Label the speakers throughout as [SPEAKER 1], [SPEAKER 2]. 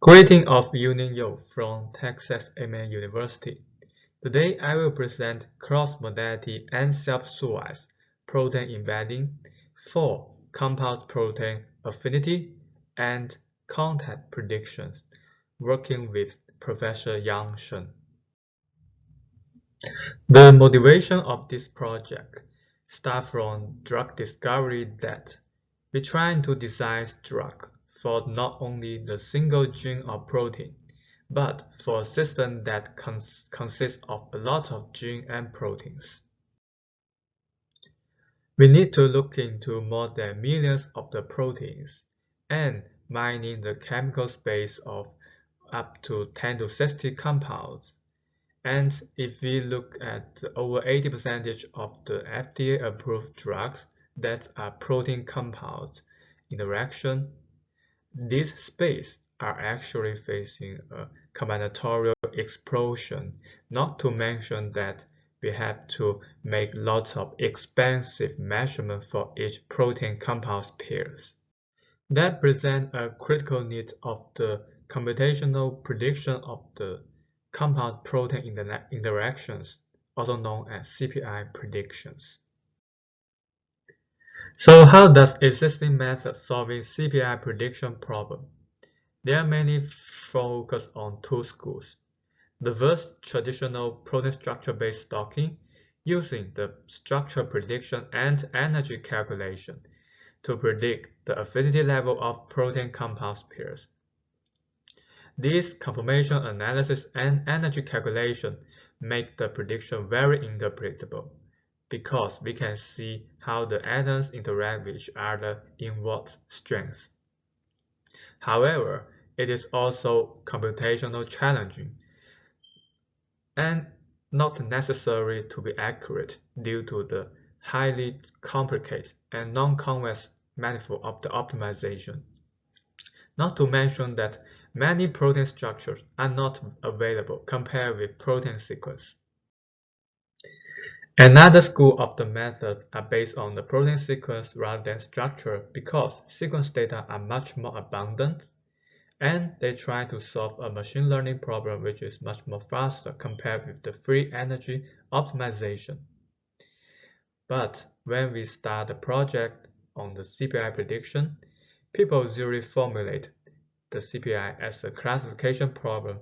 [SPEAKER 1] Greeting of Union Yo from Texas A&M University. Today I will present cross-modality and self-supervised protein embedding for compound protein affinity and contact predictions, working with Professor Yang Shen. The motivation of this project starts from drug discovery that we're trying to design drug for not only the single gene or protein, but for a system that consists of a lot of genes and proteins. We need to look into more than millions of the proteins and mining the chemical space of up to 10 to 60 compounds. And if we look at over 80% of the FDA-approved drugs that are protein compound interaction, these spaces are actually facing a combinatorial explosion, not to mention that we have to make lots of expensive measurements for each protein compound pairs. That presents a critical need of the computational prediction of the compound-protein interactions, also known as CPI predictions. So how does existing method solving CPI prediction problem? There are many focus on two schools. The first, traditional protein structure-based stocking, using the structure prediction and energy calculation to predict the affinity level of protein compound pairs. These conformation analysis and energy calculation make the prediction very interpretable, because we can see how the atoms interact with each other in what strength. However, it is also computationally challenging and not necessary to be accurate due to the highly complicated and non-convex manifold of the optimization. Not to mention that many protein structures are not available compared with protein sequence. Another school of the methods are based on the protein sequence rather than structure because sequence data are much more abundant, and they try to solve a machine learning problem which is much more faster compared with the free energy optimization. But when we start the project on the CPI prediction, people usually formulate the CPI as a classification problem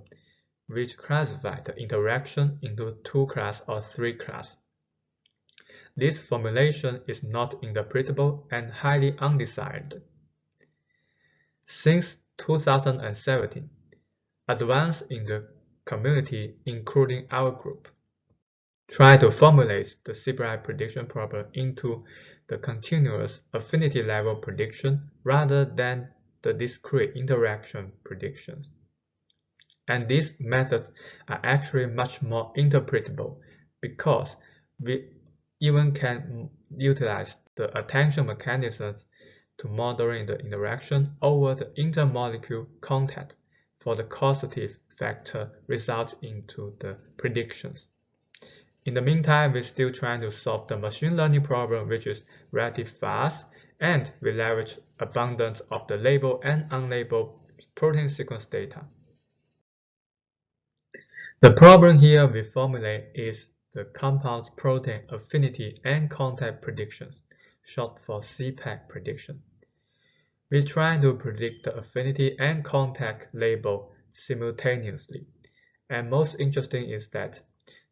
[SPEAKER 1] which classifies the interaction into two classes or three classes. This formulation is not interpretable and highly undesired. Since 2017, advances in the community, including our group, try to formulate the CPI prediction problem into the continuous affinity level prediction rather than the discrete interaction prediction. And these methods are actually much more interpretable because we even can utilize the attention mechanisms to modeling the interaction over the intermolecule contact for the causative factor result into the predictions. In the meantime, we're still trying to solve the machine learning problem, which is relatively fast, and we leverage abundance of the labeled and unlabeled protein sequence data. The problem here we formulate is the compound protein affinity and contact predictions, short for CPAC prediction. We try to predict the affinity and contact label simultaneously, and most interesting is that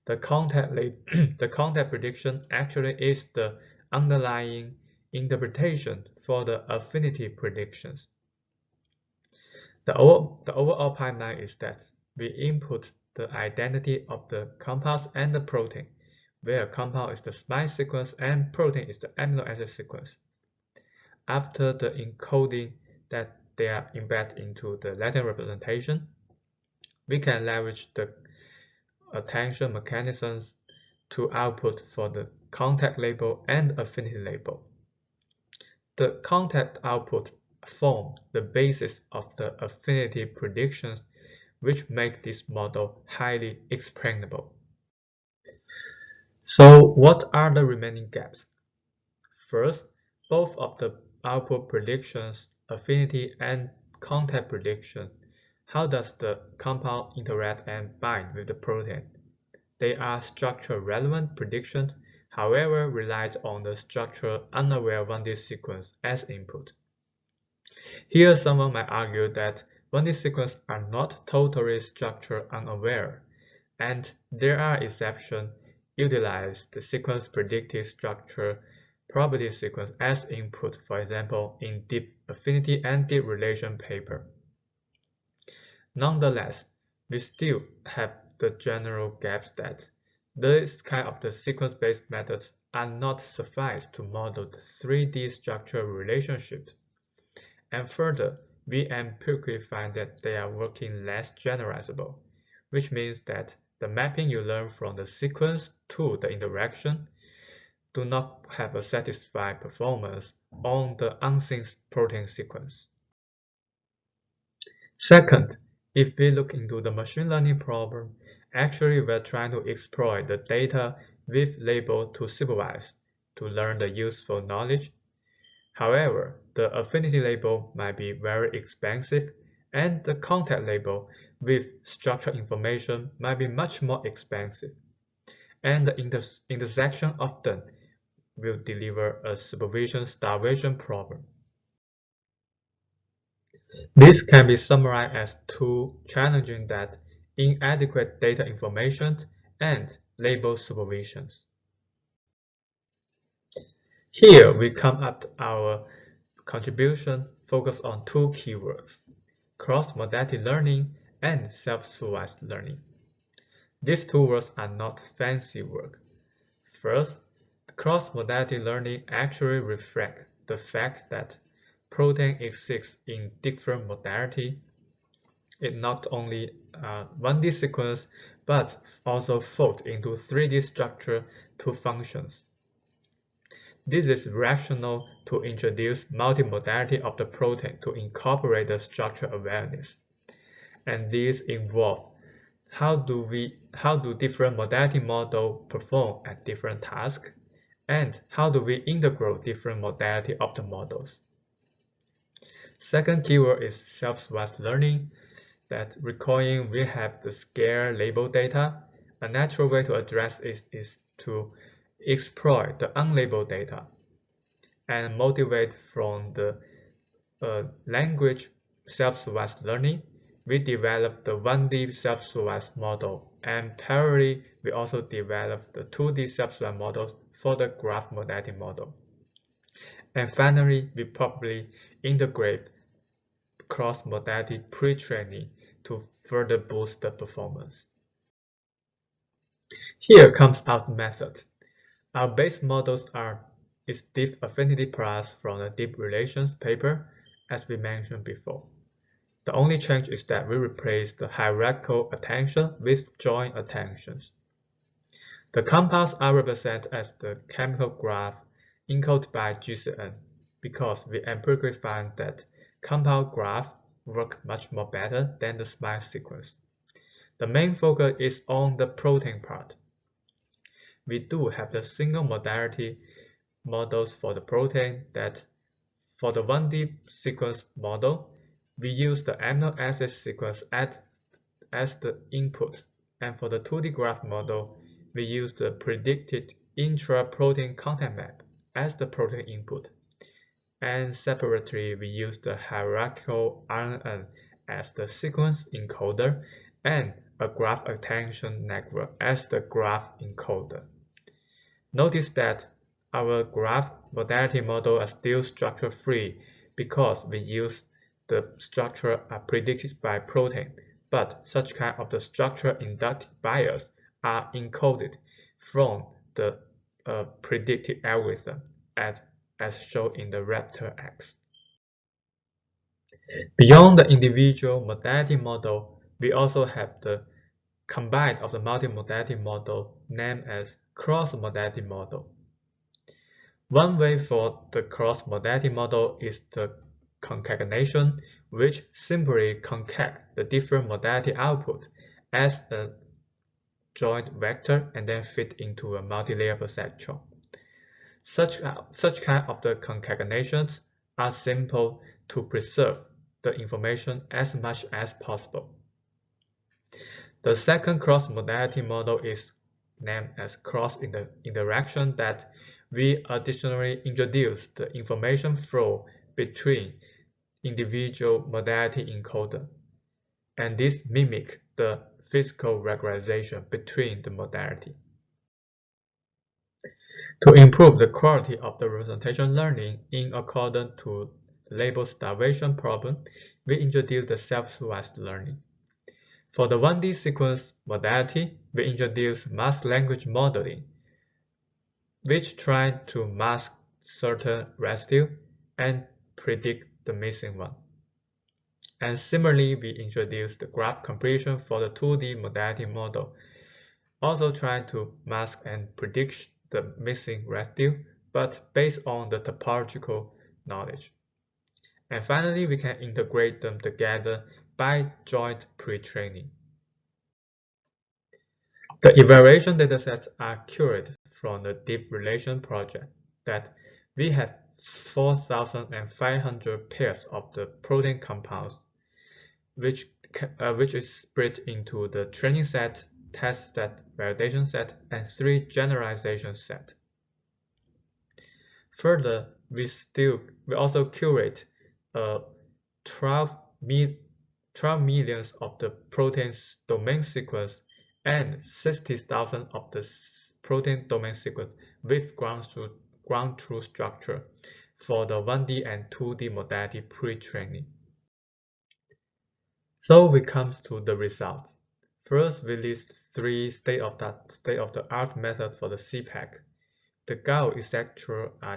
[SPEAKER 1] the contact prediction actually is the underlying interpretation for the affinity predictions. The overall pipeline is that we input the identity of the compounds and the protein, where compound is the splice sequence and protein is the amino acid sequence. After the encoding that they are embedded into the Latin representation, we can leverage the attention mechanisms to output for the contact label and affinity label. The contact output form the basis of the affinity predictions, which make this model highly explainable. So what are the remaining gaps? First, both of the output predictions, affinity and contact prediction, How does the compound interact and bind with the protein? They are structure-relevant predictions, however relies on the structure-unaware 1D sequence as input. Here someone might argue that 1D sequences are not totally structure-unaware, and there are exceptions utilize the sequence predicted structure property sequence as input, for example, in deep affinity and deep relation paper. Nonetheless, we still have the general gaps that this kind of the sequence-based methods are not suffice to model the 3D structure relationships. And further, we empirically find that they are working less generalizable, which means that the mapping you learn from the sequence to the interaction do not have a satisfied performance on the unseen protein sequence. Second, if we look into the machine learning problem, actually we're trying to exploit the data with label to supervise, to learn the useful knowledge. However, the affinity label might be very expensive, and the contact label with structural information might be much more expensive, and the intersection often will deliver a supervision starvation problem. This can be summarized as two challenging that inadequate data information and label supervisions. Here we come up our contribution focus on two keywords, cross-modality learning and self-supervised learning. These two words are not fancy work. First, cross-modality learning actually reflects the fact that protein exists in different modality. It not only 1D sequence, but also fold into 3D structure to functions. This is rational to introduce multimodality of the protein to incorporate the structure awareness. And these involve how do different modality models perform at different tasks, and how do we integrate different modality of the models. Second keyword is self-supervised learning, that recalling we have the scarce label data. A natural way to address it is to exploit the unlabeled data and motivate from the language self-supervised learning. We developed the 1D self-supervised model, and parallelly we also developed the 2D self-supervised models for the graph modality model. And finally, we probably integrate cross-modality pre-training to further boost the performance. Here comes our method. Our base models is deep affinity plus from the deep relations paper, as we mentioned before. The only change is that we replace the hierarchical attention with joint attentions. The compounds are represented as the chemical graph encoded by GCN because we empirically find that compound graph work much more better than the SMILE sequence. The main focus is on the protein part. We do have the single modality models for the protein that for the 1D sequence model, we use the amino acid sequence as the input, and for the 2D graph model, we use the predicted intra-protein content map as the protein input. And separately, we use the hierarchical RNN as the sequence encoder and a graph attention network as the graph encoder. Notice that our graph modality model are still structure-free because we use the structure are predicted by protein, but such kind of the structure inductive bias are encoded from the predicted algorithm as shown in the Raptor X. Beyond the individual modality model, we also have the combined of the multimodality model named as cross-modality model. One way for the cross-modality model is the concatenation, which simply concat the different modality output as a joint vector and then fit into a multi-layer perceptron. Such kind of the concatenations are simple to preserve the information as much as possible. The second cross-modality model is named as cross-interaction, that we additionally introduce the information flow between individual modality encoder, and this mimics the physical regularization between the modality. To improve the quality of the representation learning in accordance to the label starvation problem, we introduce the self-supervised learning. For the 1D sequence modality, we introduce masked language modeling, which tries to mask certain residue and predict the missing one. And similarly, we introduce the graph compression for the 2D modality model, also trying to mask and predict the missing residue, but based on the topological knowledge. And finally, we can integrate them together by joint pre-training. The evaluation datasets are curated from the Deep Relation project that we have 4,500 pairs of the protein compounds, which is split into the training set, test set, validation set, and 3 generalization set. Further, we also curate 12 millions of the protein's domain sequence and 60,000 of the protein domain sequence with ground truth structure for the 1D and 2D modality pre-training. So we come to the results. First, we list 3 state-of-the-art methods for the CPAC. The goal is that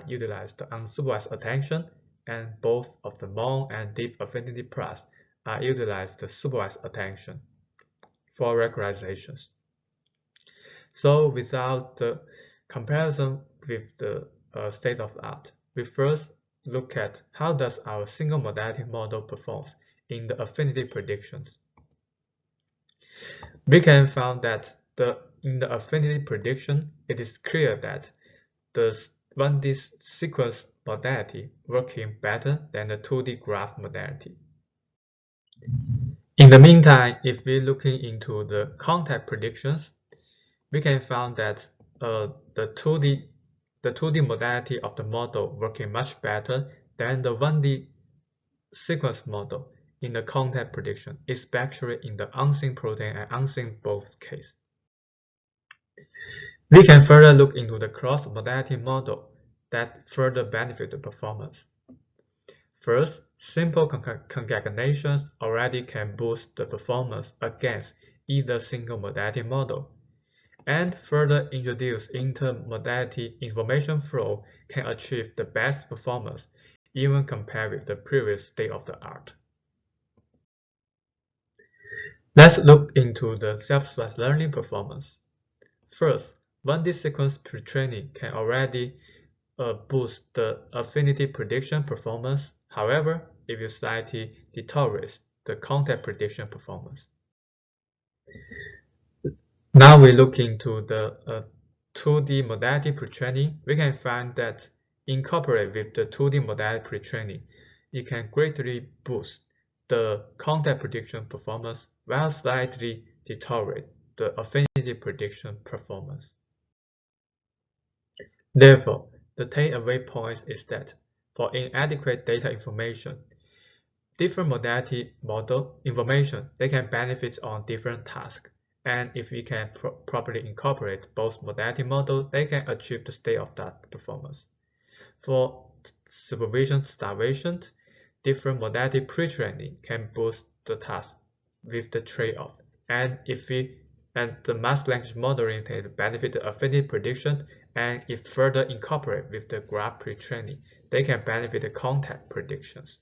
[SPEAKER 1] utilize the unsupervised attention, and both of the MON and Deep Affinity Plus are utilized the supervised attention for regularizations. So without the comparison with the state of the art, we first look at how does our single modality model performs in the affinity predictions. We can find that in the affinity prediction, it is clear that the 1D sequence modality working better than the 2D graph modality. In the meantime, if we're looking into the contact predictions, we can find that the 2D modality of the model working much better than the 1D sequence model in the contact prediction, especially in the unseen protein and unseen both case. We can further look into the cross-modality model that further benefit the performance. First, simple concatenations already can boost the performance against either single modality model, and further introduce intermodality information flow can achieve the best performance even compared with the previous state of the art. Let's look into the self-supervised learning performance. First, 1D sequence pre-training can already boost the affinity prediction performance. However, it will slightly deteriorate the contact prediction performance. Now we look into the 2D modality pre-training. We can find that incorporate with the 2D modality pre-training, it can greatly boost the contact prediction performance while slightly deteriorate the affinity prediction performance. Therefore, the takeaway point is that for inadequate data information, different modality model information, they can benefit on different tasks. And if we can properly incorporate both modality models, they can achieve the state-of-the-art performance. For supervision starvation, different modality pre-training can boost the task with the trade-off. And the masked language modeling can benefit the affinity prediction, and if further incorporate with the graph pre-training, they can benefit the contact predictions.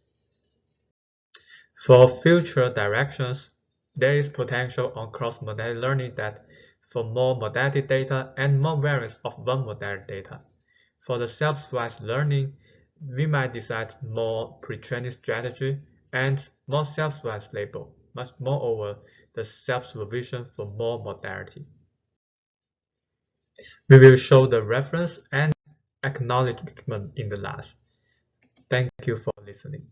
[SPEAKER 1] For future directions, there is potential on cross-modality learning that for more modality data and more variance of one modality data. For the self-supervised learning, we might decide more pre-training strategy and more self-supervised label, much moreover the self-supervision for more modality. We will show the reference and acknowledgement in the last. Thank you for listening.